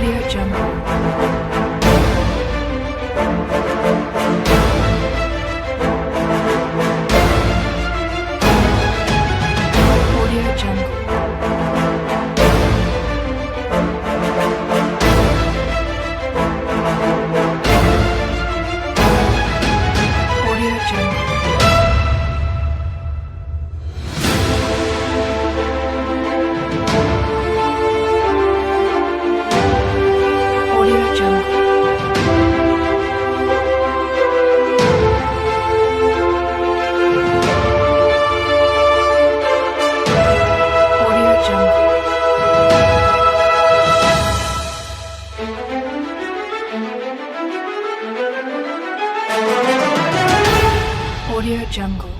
Audio Jungle. Audio Jungle. Audio Jungle. Audio Jungle. Audio Jungle. Audio Jungle.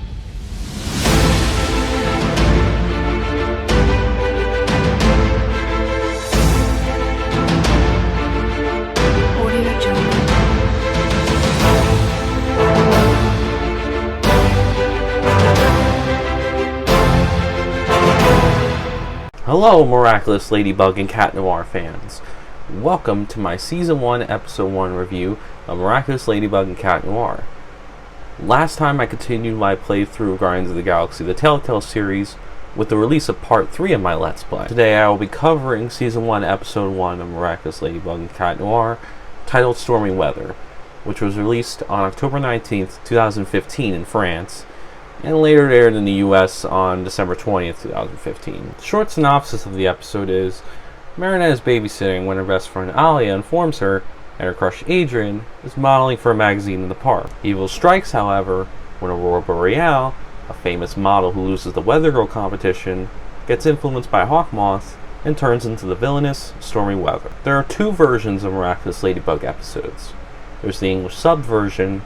Audio Jungle. Hello, Miraculous Ladybug and Cat Noir fans. Welcome to my Season 1, Episode 1 review of Miraculous Ladybug and Cat Noir. Last time I continued my playthrough of Guardians of the Galaxy, the Telltale series, with the release of Part 3 of my Let's Play. Today I will be covering Season 1, Episode 1 of Miraculous Ladybug and Cat Noir, titled Stormy Weather, which was released on October 19th, 2015 in France, and later aired in the US on December 20th, 2015. The short synopsis of the episode is, Marinette is babysitting when her best friend Alia informs her that her crush Adrian is modeling for a magazine in the park. Evil strikes, however, when Aurora Boreal, a famous model who loses the Weather Girl competition, gets influenced by Moth and turns into the villainous Stormy Weather. There are two versions of Miraculous Ladybug episodes. There's the English subbed version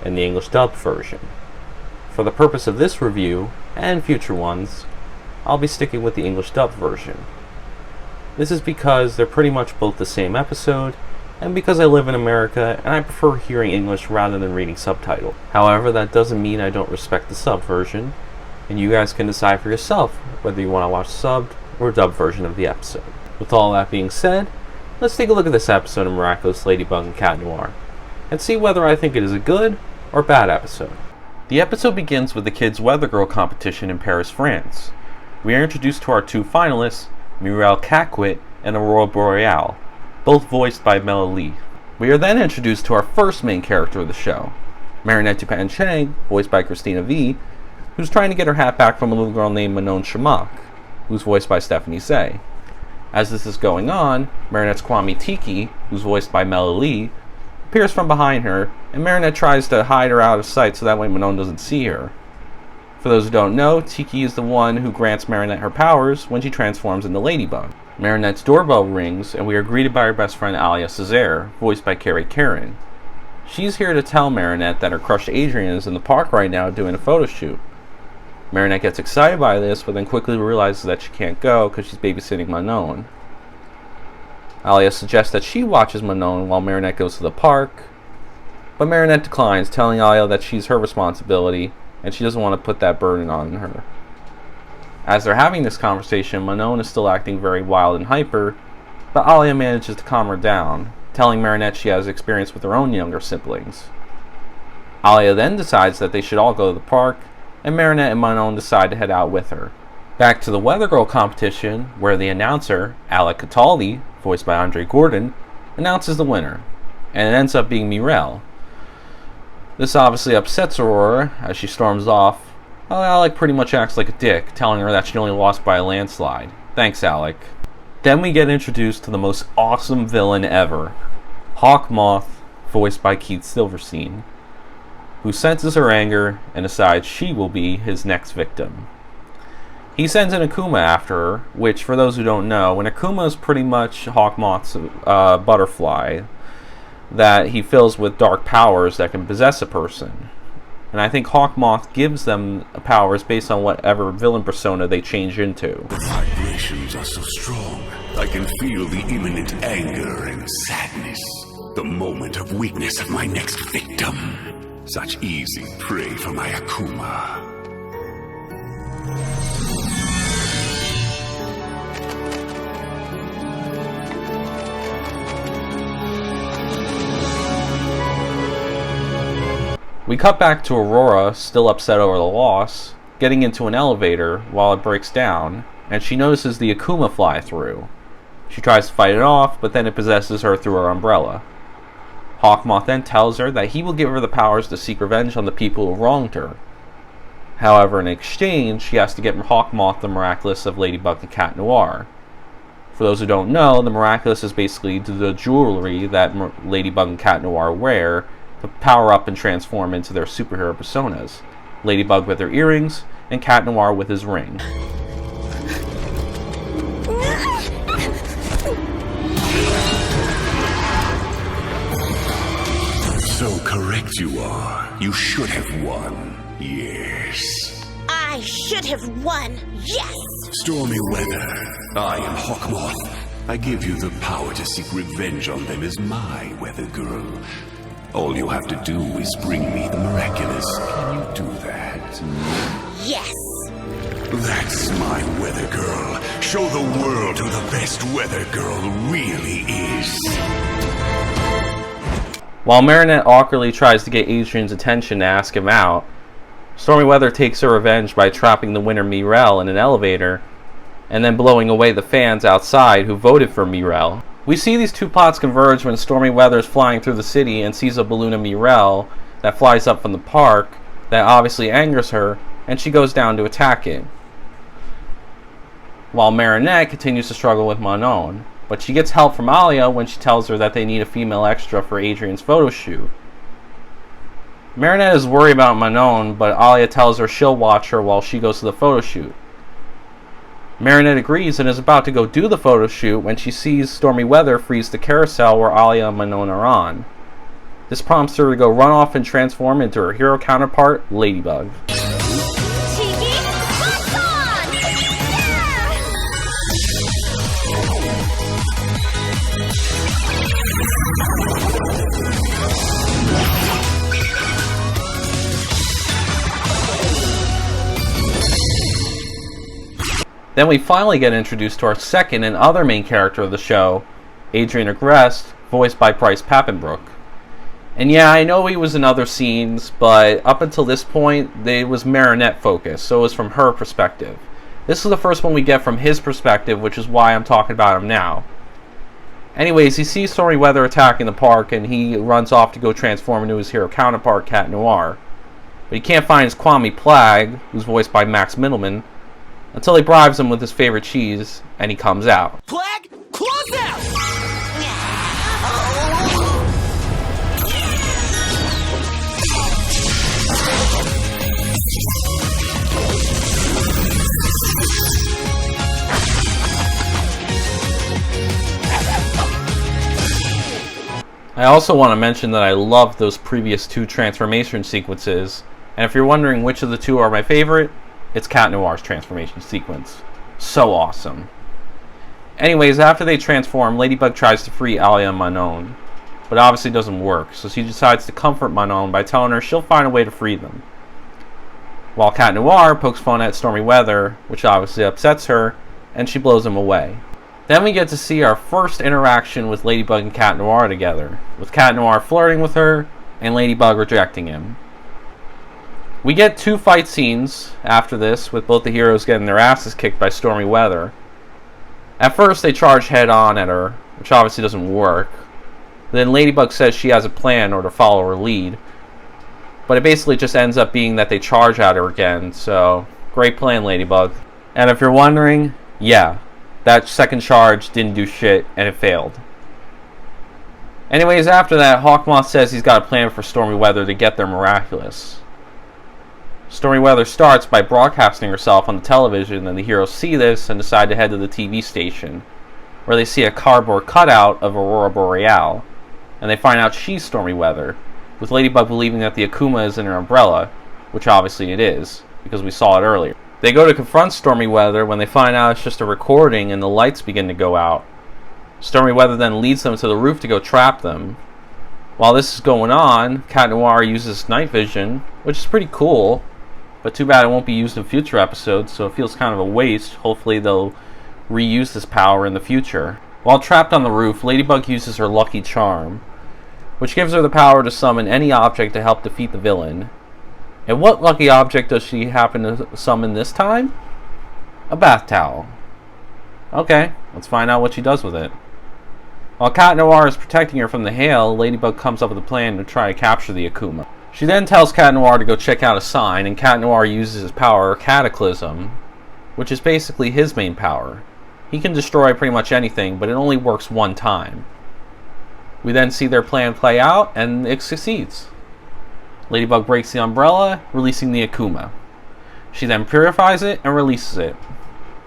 and the English dubbed version. For the purpose of this review, and future ones, I'll be sticking with the English dubbed version. This is because they're pretty much both the same episode, and because I live in America and I prefer hearing English rather than reading subtitles. However, that doesn't mean I don't respect the sub version, and you guys can decide for yourself whether you want to watch the subbed or dubbed version of the episode. With all that being said, let's take a look at this episode of Miraculous Ladybug and Cat Noir, and see whether I think it is a good or bad episode. The episode begins with the kids' Weather Girl competition in Paris, France. We are introduced to our two finalists, Muriel Caquet and Aurora Boreal, both voiced by Mela Lee. We are then introduced to our first main character of the show, Marinette Dupain-Cheng, voiced by Christina V, who's trying to get her hat back from a little girl named Manon Shamak, who's voiced by Stephanie Say. As this is going on, Marinette's Kwame Tiki, who's voiced by Mela Lee, appears from behind her, and Marinette tries to hide her out of sight so that way Manon doesn't see her. For those who don't know, Tiki is the one who grants Marinette her powers when she transforms into Ladybug. Marinette's doorbell rings, and we are greeted by her best friend Alia Césaire, voiced by Carrie Karen. She's here to tell Marinette that her crush Adrian is in the park right now doing a photo shoot. Marinette gets excited by this, but then quickly realizes that she can't go because she's babysitting Manon. Alia suggests that she watches Manon while Marinette goes to the park, but Marinette declines, telling Alia that she's her responsibility and she doesn't want to put that burden on her. As they're having this conversation, Manon is still acting very wild and hyper, but Alia manages to calm her down, telling Marinette she has experience with her own younger siblings. Alia then decides that they should all go to the park, and Marinette and Manon decide to head out with her. Back to the Weather Girl competition, where the announcer, Alec Cataldi, voiced by Andre Gordon, announces the winner, and it ends up being Muriel. This obviously upsets Aurora as she storms off, while Alec pretty much acts like a dick, telling her that she only lost by a landslide. Thanks, Alec. Then we get introduced to the most awesome villain ever, Moth, voiced by Keith Silverstein, who senses her anger and decides she will be his next victim. He sends an Akuma after her, which, for those who don't know, an Akuma is pretty much Moth's butterfly that he fills with dark powers that can possess a person. And I think Moth gives them powers based on whatever villain persona they change into. The vibrations are so strong, I can feel the imminent anger and sadness. The moment of weakness of my next victim. Such easy prey for my Akuma. We cut back to Aurora, still upset over the loss, getting into an elevator while it breaks down, and she notices the Akuma fly through. She tries to fight it off, but then it possesses her through her umbrella. Hawkmoth then tells her that he will give her the powers to seek revenge on the people who wronged her. However, in exchange, she has to get Hawkmoth the Miraculous of Ladybug and Cat Noir. For those who don't know, the Miraculous is basically the jewelry that Ladybug and Cat Noir wear to power up and transform into their superhero personas. Ladybug with her earrings, and Cat Noir with his ring. So correct you are. You should have won. Yes. I should have won. Yes. Stormy Weather. I am Hawkmoth. I give you the power to seek revenge on them as my Weather Girl. All you have to do is bring me the Miraculous. Can you do that? Yes. That's my Weather Girl. Show the world who the best Weather Girl really is. While Marinette awkwardly tries to get Adrian's attention to ask him out, Stormy Weather takes her revenge by trapping the winner Mirel in an elevator and then blowing away the fans outside who voted for Mirel. We see these two plots converge when Stormy Weather is flying through the city and sees a balloon of Mirel that flies up from the park that obviously angers her, and she goes down to attack it. While Marinette continues to struggle with Manon, but she gets help from Alia when she tells her that they need a female extra for Adrian's photo shoot. Marinette is worried about Manon, but Alia tells her she'll watch her while she goes to the photo shoot. Marinette agrees and is about to go do the photo shoot when she sees Stormy Weather freeze the carousel where Alia and Manon are on. This prompts her to go run off and transform into her hero counterpart, Ladybug. Then we finally get introduced to our second and other main character of the show, Adrian Agreste, voiced by Bryce Papenbrook. And yeah, I know he was in other scenes, but up until this point, it was Marinette focused, so it was from her perspective. This is the first one we get from his perspective, which is why I'm talking about him now. Anyways, he sees Stormy Weather attacking the park, and he runs off to go transform into his hero counterpart, Cat Noir. But he can't find his Kwame Plagg, who's voiced by Max Middleman, until he bribes him with his favorite cheese, and he comes out. Plagg, close out! I also want to mention that I loved those previous two transformation sequences, and if you're wondering which of the two are my favorite, it's Cat Noir's transformation sequence. So awesome. Anyways, after they transform, Ladybug tries to free Alia and Manon, but obviously doesn't work, so she decides to comfort Manon by telling her she'll find a way to free them. While Cat Noir pokes fun at Stormy Weather, which obviously upsets her, and she blows him away. Then we get to see our first interaction with Ladybug and Cat Noir together, with Cat Noir flirting with her, and Ladybug rejecting him. We get two fight scenes after this, with both the heroes getting their asses kicked by Stormy Weather. At first, they charge head-on at her, which obviously doesn't work. Then Ladybug says she has a plan or to follow her lead. But it basically just ends up being that they charge at her again, so great plan, Ladybug. And if you're wondering, yeah, that second charge didn't do shit, and it failed. Anyways, after that, Hawkmoth says he's got a plan for Stormy Weather to get their Miraculous. Stormy Weather starts by broadcasting herself on the television, and the heroes see this and decide to head to the TV station, where they see a cardboard cutout of Aurora Boreal, and they find out she's Stormy Weather, with Ladybug believing that the Akuma is in her umbrella, which obviously it is, because we saw it earlier. They go to confront Stormy Weather when they find out it's just a recording and the lights begin to go out. Stormy Weather then leads them to the roof to go trap them. While this is going on, Cat Noir uses night vision, which is pretty cool, but too bad it won't be used in future episodes, so it feels kind of a waste. Hopefully they'll reuse this power in the future. While trapped on the roof, Ladybug uses her lucky charm, which gives her the power to summon any object to help defeat the villain. And what lucky object does she happen to summon this time? A bath towel. Okay, let's find out what she does with it. While Cat Noir is protecting her from the hail, Ladybug comes up with a plan to try to capture the Akuma. She then tells Cat Noir to go check out a sign, and Cat Noir uses his power, Cataclysm, which is basically his main power. He can destroy pretty much anything, but it only works one time. We then see their plan play out, and it succeeds. Ladybug breaks the umbrella, releasing the Akuma. She then purifies it and releases it.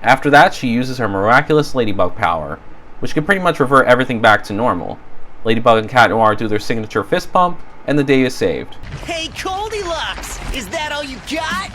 After that, she uses her Miraculous Ladybug power, which can pretty much revert everything back to normal. Ladybug and Cat Noir do their signature fist bump, and the day is saved. Hey, Goldilocks! Is that all you got?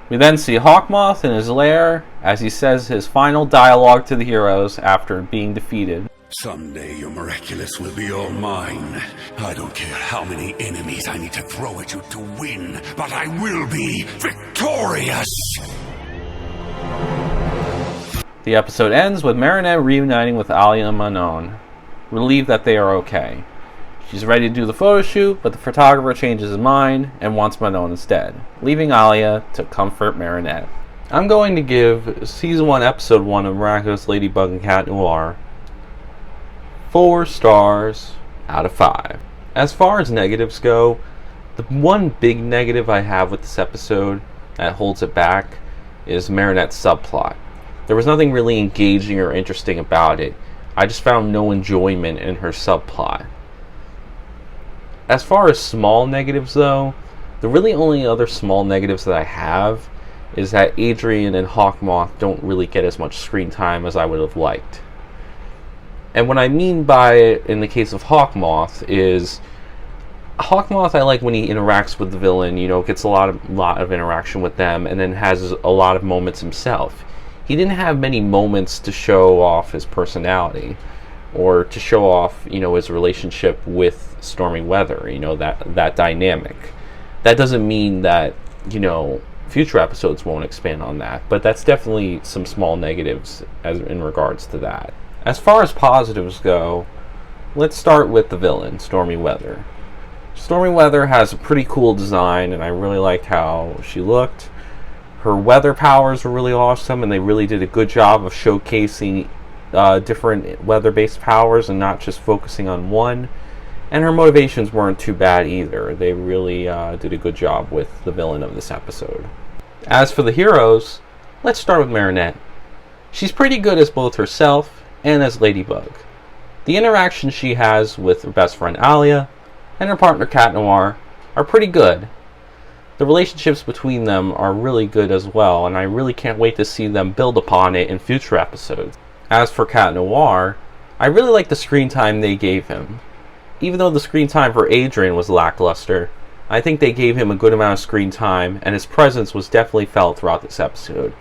We then see Moth in his lair as he says his final dialogue to the heroes after being defeated. Someday your miraculous will be all mine. I don't care how many enemies I need to throw at you to win, but I will be victorious! The episode ends with Marinette reuniting with Alia and Manon, relieved that they are okay. She's ready to do the photo shoot, but the photographer changes his mind and wants Manon instead, leaving Alia to comfort Marinette. I'm going to give Season 1, Episode 1 of Miraculous Ladybug and Cat Noir 4 stars out of 5. As far as negatives go, the one big negative I have with this episode that holds it back is Marinette's subplot. There was nothing really engaging or interesting about it. I just found no enjoyment in her subplot. As far as small negatives though, the really only other small negatives that I have is that Adrien and Moth don't really get as much screen time as I would have liked. And what I mean by it in the case of Moth is Moth I like when he interacts with the villain, gets a lot of interaction with them and then has a lot of moments himself. He didn't have many moments to show off his personality or to show off, his relationship with Stormy Weather, that dynamic. That doesn't mean that, future episodes won't expand on that, but that's definitely some small negatives in regards to that. As far as positives go, let's start with the villain, Stormy Weather. Stormy Weather has a pretty cool design, and I really liked how she looked. Her weather powers were really awesome, and they really did a good job of showcasing different weather-based powers and not just focusing on one. And her motivations weren't too bad either. They really did a good job with the villain of this episode. As for the heroes, let's start with Marinette. She's pretty good as both herself and as Ladybug. The interactions she has with her best friend Alia and her partner Cat Noir are pretty good. The relationships between them are really good as well, and I really can't wait to see them build upon it in future episodes. As for Cat Noir, I really like the screen time they gave him. Even though the screen time for Adrien was lackluster, I think they gave him a good amount of screen time, and his presence was definitely felt throughout this episode.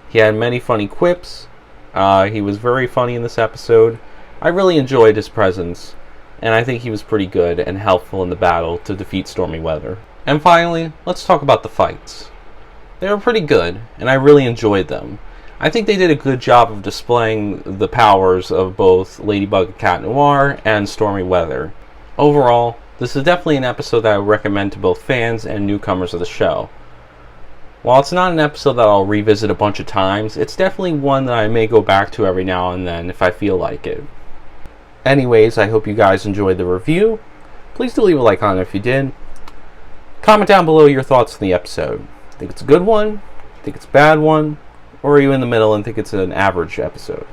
He had many funny quips. He was very funny in this episode. I really enjoyed his presence, and I think he was pretty good and helpful in the battle to defeat Stormy Weather. And finally, let's talk about the fights. They were pretty good, and I really enjoyed them. I think they did a good job of displaying the powers of both Ladybug and Cat Noir and Stormy Weather. Overall, this is definitely an episode that I would recommend to both fans and newcomers of the show. While it's not an episode that I'll revisit a bunch of times, it's definitely one that I may go back to every now and then if I feel like it. Anyways, I hope you guys enjoyed the review. Please do leave a like on it if you did. Comment down below your thoughts on the episode. Think it's a good one? Think it's a bad one? Or are you in the middle and think it's an average episode?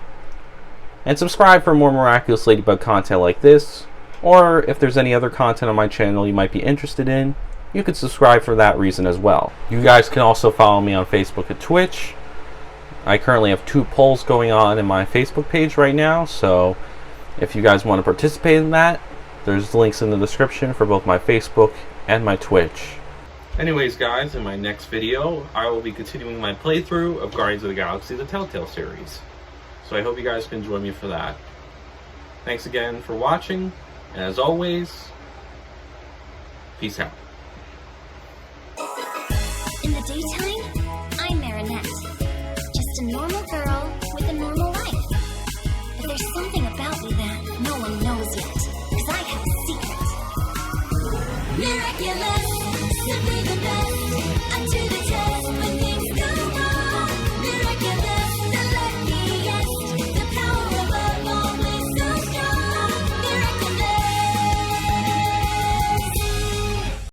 And subscribe for more Miraculous Ladybug content like this, or if there's any other content on my channel you might be interested in, you could subscribe for that reason as well. You guys can also follow me on Facebook and Twitch. I currently have 2 polls going on in my Facebook page right now, so if you guys want to participate in that, there's links in the description for both my Facebook and my Twitch. Anyways guys, in my next video, I will be continuing my playthrough of Guardians of the Galaxy the Telltale series. So I hope you guys can join me for that. Thanks again for watching, and as always, peace out. In the daytime, I'm Marinette. Just a normal girl with a normal life. But there's something about me that no one knows yet, 'cause I have a secret. Miraculous,